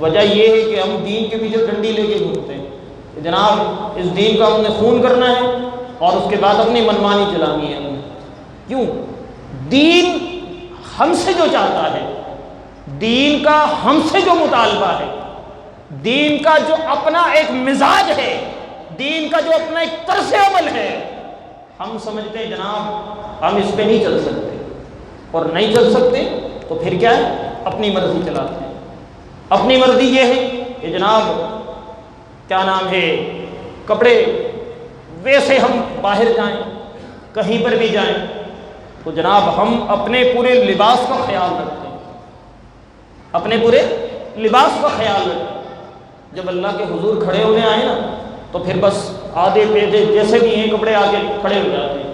وجہ یہ ہے کہ ہم دین کے پیچھے ڈنڈی لے کے گھومتے ہیں کہ جناب اس دین کا ہم نے خون کرنا ہے اور اس کے بعد اپنی منمانی چلانی ہے ہمیں۔ کیوں؟ دین ہم سے جو چاہتا ہے، دین کا ہم سے جو مطالبہ ہے، دین کا جو اپنا ایک مزاج ہے، دین کا جو اپنا ایک طرز عمل ہے، ہم سمجھتے ہیں جناب ہم اس پہ نہیں چل سکتے، اور نہیں چل سکتے تو پھر کیا ہے؟ اپنی مرضی چلاتے ہیں۔ اپنی مرضی یہ ہے کہ جناب کیا نام ہے، کپڑے ویسے ہم باہر جائیں، کہیں پر بھی جائیں تو جناب ہم اپنے پورے لباس کا خیال رکھتے ہیں، اپنے پورے لباس کا خیال رکھتے ہیں۔ جب اللہ کے حضور کھڑے ہونے آئے نا تو پھر بس آدھے پیدے جیسے بھی ہیں کپڑے آگے کھڑے ہو جاتے ہیں۔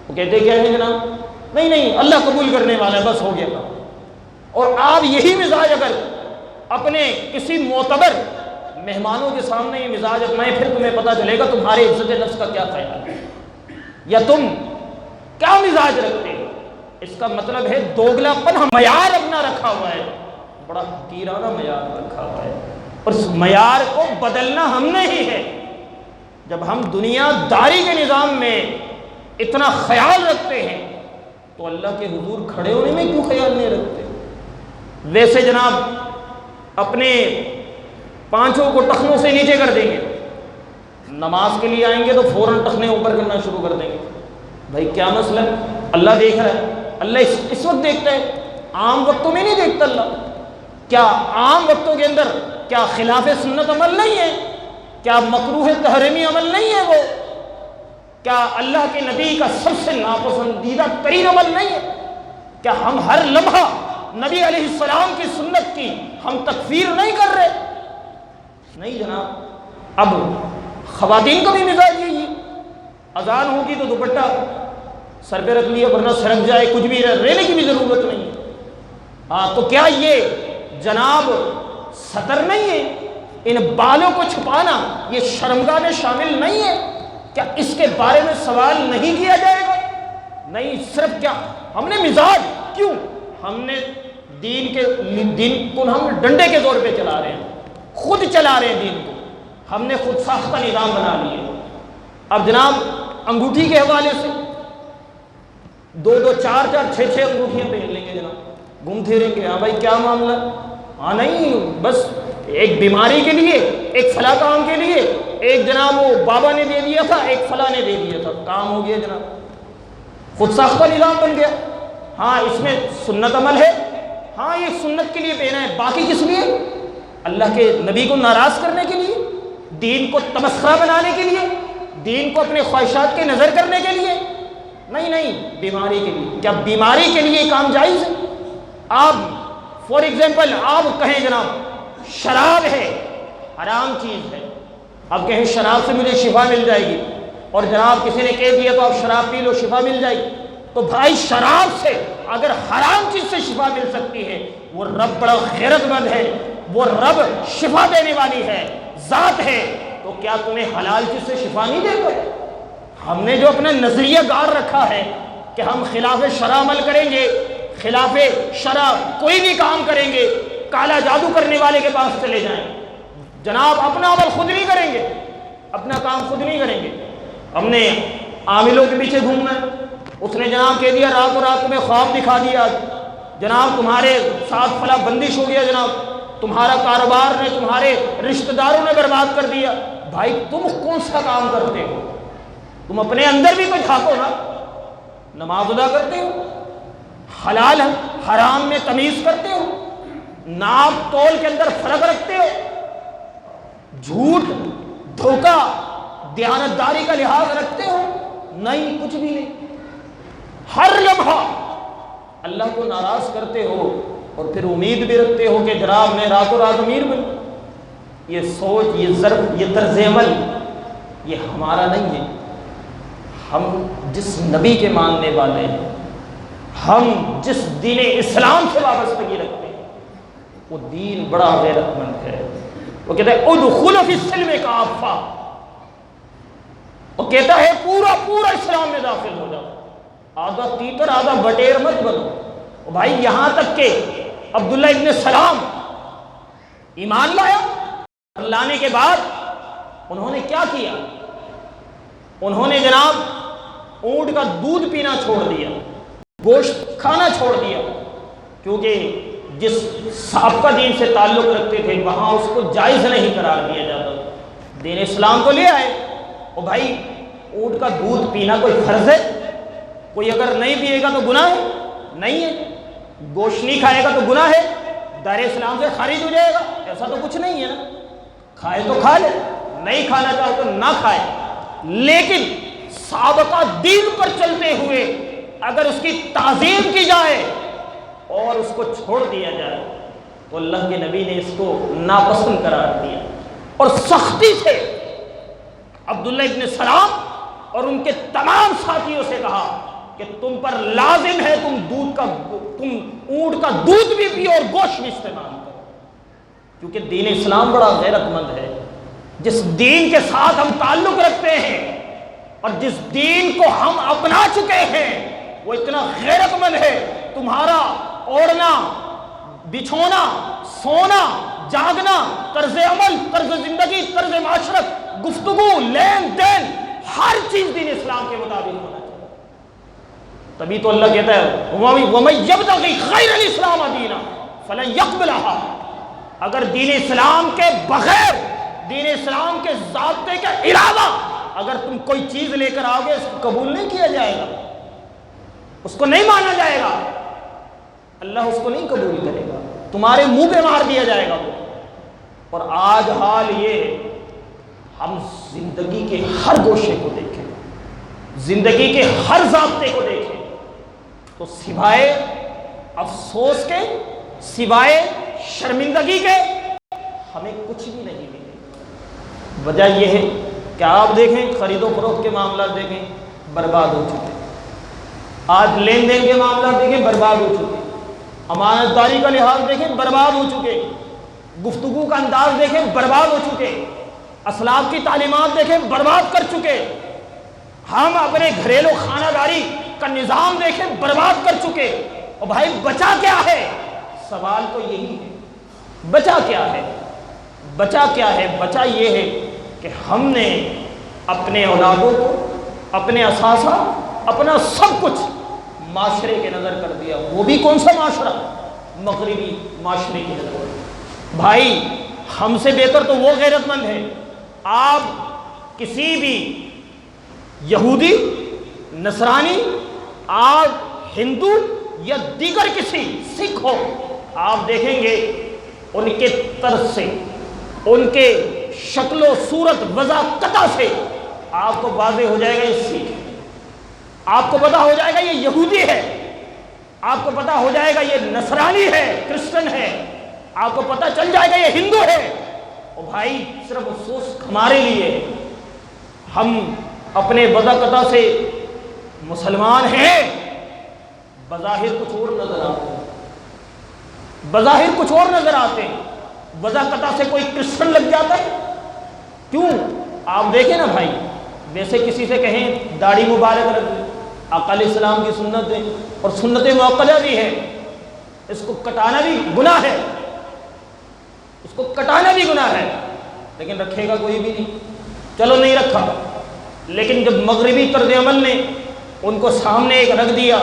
وہ کہتے کیا ہے جناب؟ نہیں نہیں، اللہ قبول کرنے والا ہے، بس ہو گیا کام۔ اور آپ یہی مزاج اگر اپنے کسی معتبر مہمانوں کے سامنے یہ مزاج اپنائیں، پھر تمہیں پتہ چلے گا تمہارے عزت نفس کا کیا خیال ہے یا تم کیا مزاج رکھتے ہو۔ اس کا مطلب ہے دوگلا پن، معیار اپنا رکھا ہوا ہے، بڑا حقیرانہ معیار رکھا ہوا ہے، اور اس معیار کو بدلنا ہم نے ہی ہے۔ جب ہم دنیا داری کے نظام میں اتنا خیال رکھتے ہیں تو اللہ کے حضور کھڑے ہونے میں کیوں خیال نہیں رکھتے؟ ویسے جناب اپنے پانچوں کو ٹخنوں سے نیچے کر دیں گے، نماز کے لیے آئیں گے تو فوراً ٹخنے اوپر کرنا شروع کر دیں گے۔ بھائی کیا مسئلہ ہے؟ اللہ دیکھ رہا ہے، اللہ اس وقت دیکھتا ہے، عام وقتوں میں نہیں دیکھتا اللہ۔ کیا عام وقتوں کے اندر کیا خلاف سنت عمل نہیں ہے؟ کیا مکروہ تحریمی عمل نہیں ہے وہ؟ کیا اللہ کے نبی کا سب سے ناپسندیدہ ترین عمل نہیں ہے؟ کیا ہم ہر لمحہ نبی علیہ السلام کی سنت کی ہم تکفیر نہیں کر رہے؟ نہیں جناب۔ اب خواتین کا بھی مزاج یہی ہے، اذان ہوگی تو دوپٹہ سر پہ رکھ لیا، ورنہ سرک جائے، کچھ بھی رہنے کی بھی ضرورت نہیں ہے۔ ہاں تو کیا یہ جناب ستر نہیں ہے؟ ان بالوں کو چھپانا یہ شرمگاہ میں شامل نہیں ہے؟ کیا اس کے بارے میں سوال نہیں کیا جائے گا؟ نہیں، صرف کیا ہم نے مزاج، کیوں ہم نے دین کو ہم ڈنڈے کے زور پہ چلا رہے ہیں، خود چلا رہے ہیں دین کو، ہم نے خود ساختہ نظام بنا لیے۔ اب جناب انگوٹھی کے حوالے سے 2 4 6 انگوٹھیاں پہن لیں گے جناب، گھومتے رہیں گے، ہاں بھائی کیا معاملہ؟ ہاں نہیں، بس ایک بیماری کے لیے، ایک فلاں کام کے لیے، ایک جناب وہ بابا نے دے دیا تھا، ایک فلاں نے دے دیا تھا، کام ہو گیا جناب، خود ساختہ نظام بن گیا۔ ہاں اس میں سنت عمل ہے، ہاں یہ سنت کے لیے پہنا ہے، باقی کس لیے؟ اللہ کے نبی کو ناراض کرنے کے لیے، دین کو تمسخرہ بنانے کے لیے، دین کو اپنے خواہشات کے نظر کرنے کے لیے؟ نہیں نہیں، بیماری کے لیے۔ کیا بیماری کے لیے کام جائز ہے؟ آپ فور ایگزامپل آپ کہیں جناب شراب ہے، حرام چیز ہے، آپ کہیں شراب سے مجھے شفا مل جائے گی، اور جناب کسی نے کہہ دیا تو آپ شراب پی لو شفا مل جائے گی، تو بھائی شراب سے اگر حرام چیز سے شفا مل سکتی ہے، وہ رب بڑا غیرت مند ہے، وہ رب شفا دینے والی ہے، ذات ہے، تو کیا تمہیں حلال چیز سے شفا نہیں دے گا؟ ہم نے جو اپنا نظریہ گاڑ رکھا ہے کہ ہم خلاف شرع عمل کریں گے، خلاف شرع کوئی بھی کام کریں گے، کالا جادو کرنے والے کے پاس چلے جائیں، جناب اپنا عمل خود نہیں کریں گے، اپنا کام خود نہیں کریں گے، ہم نے عاملوں کے پیچھے گھومنا ہے، اس نے جناب کہہ دیا رات و رات میں خواب دکھا دیا، جناب تمہارے ساتھ فلاں بندش ہو گیا، جناب تمہارا کاروبار نے، تمہارے رشتہ داروں نے برباد کر دیا۔ بھائی تم کون سا کام کرتے ہو؟ تم اپنے اندر بھی تو جھانکو نا، نماز ادا کرتے ہو، حلال حرام میں تمیز کرتے ہو، ناپ تول کے اندر فرق رکھتے ہو، جھوٹ دھوکہ دیانتداری کا لحاظ رکھتے ہو؟ نہیں، کچھ بھی نہیں، ہر لمحہ اللہ کو ناراض کرتے ہو، اور پھر امید بھی رکھتے ہو کہ جناب میں رات و رات امیر بنوں۔ یہ سوچ، یہ ضرب، یہ طرز عمل یہ ہمارا نہیں ہے۔ ہم جس نبی کے ماننے والے ہیں، ہم جس دین اسلام سے وابستگی رکھتے ہیں، وہ دین بڑا غیرت مند ہے۔ وہ کہتا ہے ادخلوا فی السلم کافہ، وہ کہتا ہے پورا پورا اسلام میں داخل ہو جاؤ، آدھا تیتر آدھا بٹیر مت بنو۔ بھائی یہاں تک کہ عبداللہ ابن سلام ایمان لایا، لانے کے بعد انہوں نے کیا کیا؟ انہوں نے جناب اونٹ کا دودھ پینا چھوڑ دیا، گوشت کھانا چھوڑ دیا، کیونکہ جس سابقہ دین سے تعلق رکھتے تھے وہاں اس کو جائز نہیں قرار دیا جاتا، دین اسلام کو لے آئے۔ اور بھائی اونٹ کا دودھ پینا کوئی فرض ہے؟ کوئی اگر نہیں پیے گا تو گناہ ہے؟ نہیں ہے۔ گوشت نہیں کھائے گا تو گناہ ہے؟ دائرہ اسلام سے خارج ہو جائے گا؟ ایسا تو کچھ نہیں ہے نا، کھائے تو کھا لے، نہیں کھانا چاہو تو نہ کھائے، لیکن سابقہ دین پر چلتے ہوئے اگر اس کی تعظیم کی جائے اور اس کو چھوڑ دیا جائے تو اللہ کے نبی نے اس کو ناپسند قرار دیا، اور سختی سے عبداللہ ابن سلام اور ان کے تمام ساتھیوں سے کہا کہ تم پر لازم ہے تم اونٹ کا دودھ بھی پیو اور گوشت بھی استعمال کرو، کیونکہ دین اسلام بڑا غیرت مند ہے۔ جس دین کے ساتھ ہم تعلق رکھتے ہیں اور جس دین کو ہم اپنا چکے ہیں وہ اتنا غیرت مند ہے، تمہارا اوڑھنا، بچھونا، سونا، جاگنا، طرز عمل، طرز زندگی، طرز معاشرت، گفتگو، لین دین، ہر چیز دین اسلام کے مطابق ہونا چاہیے۔ تبھی تو اللہ کہتا ہے وَمَن يَبْتَغِ غَيْرَ الْإِسْلَامَ دِينًا فَلَن يَقْبَلَهُ، اگر دین اسلام کے بغیر، دین اسلام کے ضابطے کے علاوہ اگر تم کوئی چیز لے کر آؤ گے اس کو قبول نہیں کیا جائے گا، اس کو نہیں مانا جائے گا، اللہ اس کو نہیں قبول کرے گا، تمہارے منہ پہ مار دیا جائے گا وہ۔ اور آج حال یہ ہے، ہم زندگی کے ہر گوشے کو دیکھیں، زندگی کے ہر ضابطے کو دیکھیں تو سوائے افسوس کے، سوائے شرمندگی کے ہمیں کچھ بھی نہیں ملے۔ وجہ یہ ہے کہ آپ دیکھیں خرید و فروخت کے معاملات دیکھیں برباد ہو چکے، آج لین دین کے معاملات دیکھیں برباد ہو چکے، امانت داری کا لحاظ دیکھیں برباد ہو چکے، گفتگو کا انداز دیکھیں برباد ہو چکے، اسلاف کی تعلیمات دیکھیں برباد کر چکے، ہم اپنے گھریلو خانہ داری کا نظام دیکھیں برباد کر چکے۔ اور بھائی بچا کیا ہے؟ سوال تو یہی ہے، بچا کیا ہے؟ بچا کیا ہے؟ بچا یہ ہے کہ ہم نے اپنے اولادوں کو، اپنے اثاثہ، اپنا سب کچھ معاشرے کے نظر کر دیا۔ وہ بھی کون سا معاشرہ؟ مغربی معاشرے کی نظر۔ بھائی ہم سے بہتر تو وہ غیرت مند ہے، آپ کسی بھی یہودی، نصرانی، آپ ہندو، یا دیگر کسی سکھ ہو، آپ دیکھیں گے ان کے طرز سے، ان کے شکل و صورت وضاقتہ سے آپ کو واضح ہو جائے گا یہ سکھ ہے، آپ کو پتہ ہو جائے گا یہ یہودی ہے، آپ کو پتہ ہو جائے گا یہ نصرانی ہے، کرسچن ہے، آپ کو پتہ چل جائے گا یہ ہندو ہے۔ اور بھائی صرف افسوس ہمارے لیے، ہم اپنے وضاقتہ سے مسلمان ہیں، بظاہر کچھ اور نظر آتے ہیں، بظاہر کچھ اور نظر آتے ہیں، وضاقتہ سے کوئی کرسچن لگ جاتا ہے۔ کیوں؟ آپ دیکھیں نا بھائی، ویسے کسی سے کہیں داڑھی مبارک رکھ لیں، آقا علیہ السلام کی سنت ہے اور سنت موقدہ بھی ہے، اس کو کٹانا بھی گناہ ہے، اس کو کٹانا بھی گناہ ہے، لیکن رکھے گا کوئی بھی نہیں۔ چلو نہیں رکھا، لیکن جب مغربی طرز عمل نے ان کو سامنے ایک رکھ دیا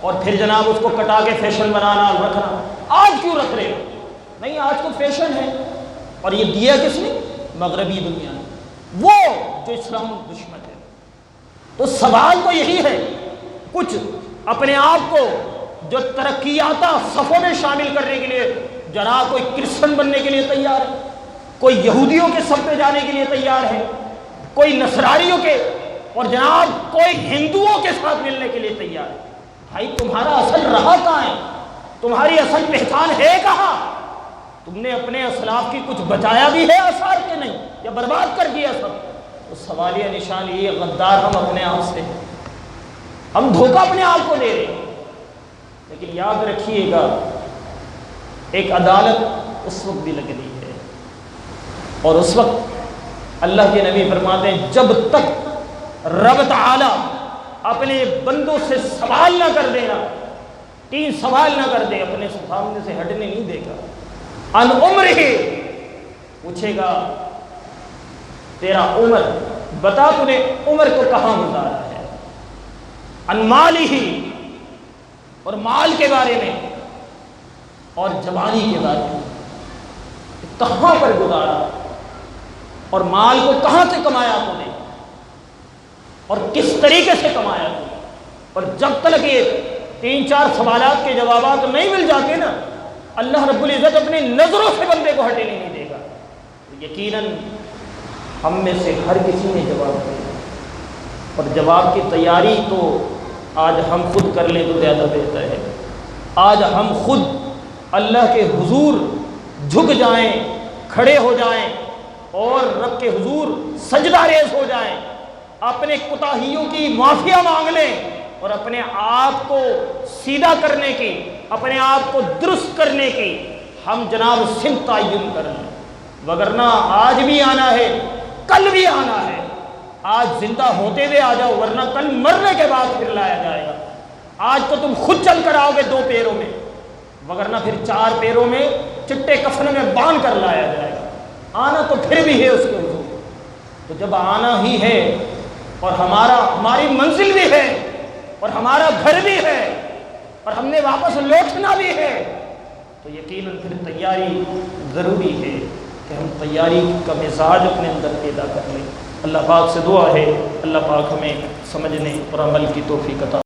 اور پھر جناب اس کو کٹا کے فیشن بنانا اور رکھنا، آج کیوں رکھ رہے ہو؟ نہیں، آج تو فیشن ہے، اور یہ دیا کس نے؟ مغربی دنیا نے، وہ جو اسلام دشمن ہے۔ تو سوال تو یہی ہے، کچھ اپنے آپ کو جو ترقیاتہ صفوں میں شامل کرنے کے لیے جناب کوئی کرسچن بننے کے لیے تیار ہے، کوئی یہودیوں کے صف پہ جانے کے لیے تیار ہے، کوئی نصرانیوں کے، اور جناب کوئی ہندوؤں کے ساتھ ملنے کے لیے تیار ہے۔ بھائی تمہارا اصل رہا کہاں ہے؟ تمہاری اصل پہچان ہے کہاں؟ تم نے اپنے اسلاف کی کچھ بچایا بھی ہے آثار کے نہیں، یا برباد کر دیا سب؟ تو سوالیہ نشان یہ غدار ہم اپنے آپ سے، ہم دھوکہ اپنے آپ کو دے رہے ہیں۔ لیکن یاد رکھیے گا، ایک عدالت اس وقت بھی لگ رہی ہے، اور اس وقت اللہ کے نبی فرماتے ہیں جب تک رب تعالی اپنے بندوں سے سوال نہ کر دینا، 3 سوال نہ کر دے، اپنے سامنے سے ہٹنے نہیں دے گا۔ ان عمرہ، پوچھے گا تیرا عمر، بتا تو نے عمر کو کہاں گزارا ہے۔ ان مالہ، اور مال کے بارے میں، اور جوانی کے بارے میں، کہاں پر گزارا، اور مال کو کہاں سے کمایا تو نے، اور کس طریقے سے کمایا تو نے۔ اور جب تک یہ 3-4 سوالات کے جوابات نہیں مل جاتے نا، اللہ رب العزت اپنی نظروں سے بندے کو ہٹنے نہیں دے گا۔ یقیناً ہم میں سے ہر کسی نے جواب دیا، اور جواب کی تیاری تو آج ہم خود کر لیں تو زیادہ بہتر ہے۔ آج ہم خود اللہ کے حضور جھک جائیں، کھڑے ہو جائیں، اور رب کے حضور سجدہ ریز ہو جائیں، اپنے کوتاہیوں کی معافیا مانگ لیں، اور اپنے آپ کو سیدھا کرنے کی، اپنے آپ کو درست کرنے کی ہم جناب سمت تعین کر لیں۔ وگرنہ آج بھی آنا ہے، کل بھی آنا ہے۔ آج زندہ ہوتے ہوئے آ جاؤ، ورنہ کل مرنے کے بعد پھر لایا جائے گا۔ آج تو تم خود چل کر آؤ گے 2 پیروں میں، وگرنہ پھر 4 پیروں میں چٹے کفن میں باندھ کر لایا جائے گا۔ آنا تو پھر بھی ہے اس کے حضور۔ تو جب آنا ہی ہے، اور ہماری منزل بھی ہے، اور ہمارا گھر بھی ہے، اور ہم نے واپس لوٹنا بھی ہے، تو یقیناً پھر تیاری ضروری ہے کہ ہم تیاری کا مزاج اپنے اندر پیدا کر لیں۔ اللہ پاک سے دعا ہے، اللہ پاک ہمیں سمجھنے اور عمل کی توفیق عطا